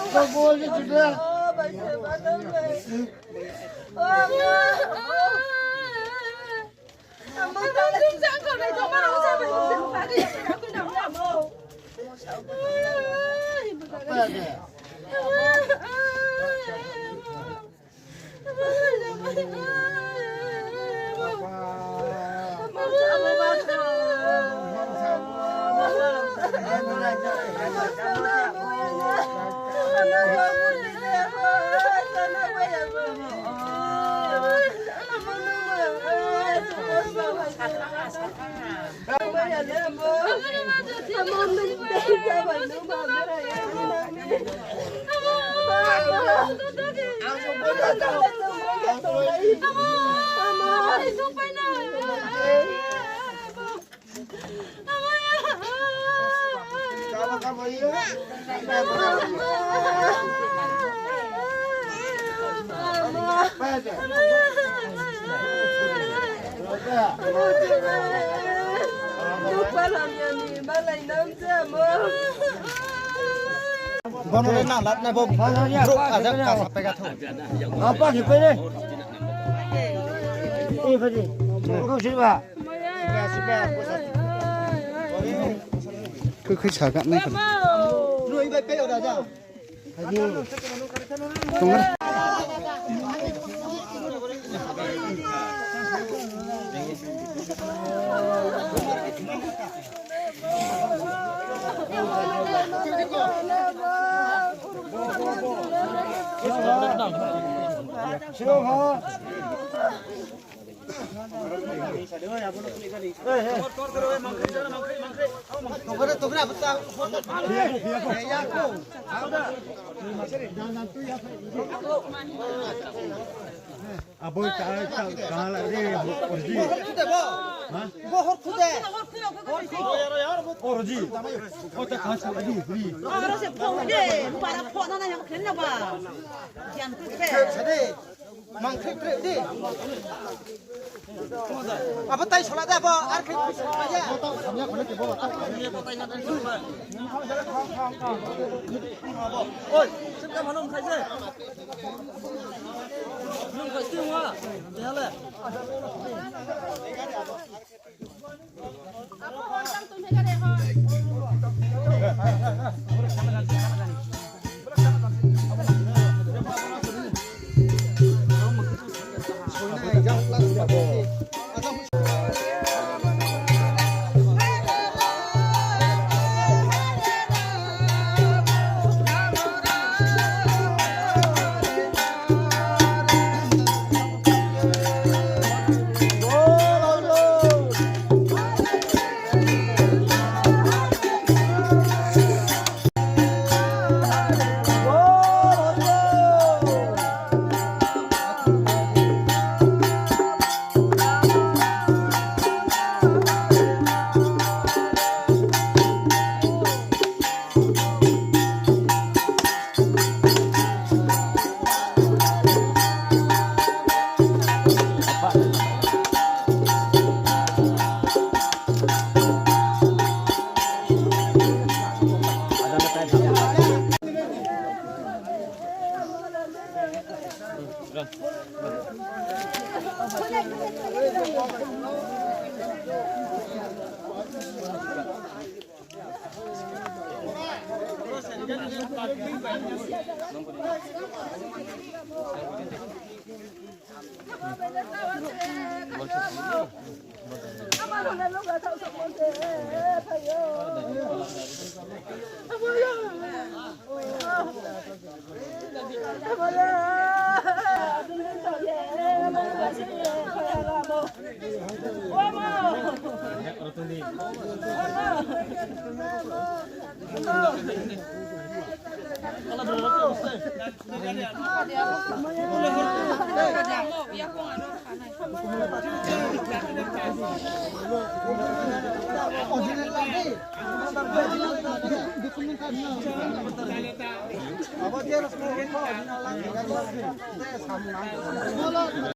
boleh sudah. Bono na lat na bo bro ada ka sampai ka thu apa di pe ni phadi ko si ba cứ khơi xả cạn này nuôi bay pe ở đây ra tung ra siêu hả? Aboy kalah ni orji. Bahor kuda. Orji. Kota kasar lagi free. Harus sepuluh deh. Para pot nana yang kena ba. Jangan kuda. Sade. Mangkrik di. Apa tay solat dah ba? Arkik aja. Kami nak ke bawah. Oi, sekarang mana orang kaji? Orang kaji semua. Jangan le. Apa orang tu ni kade ha?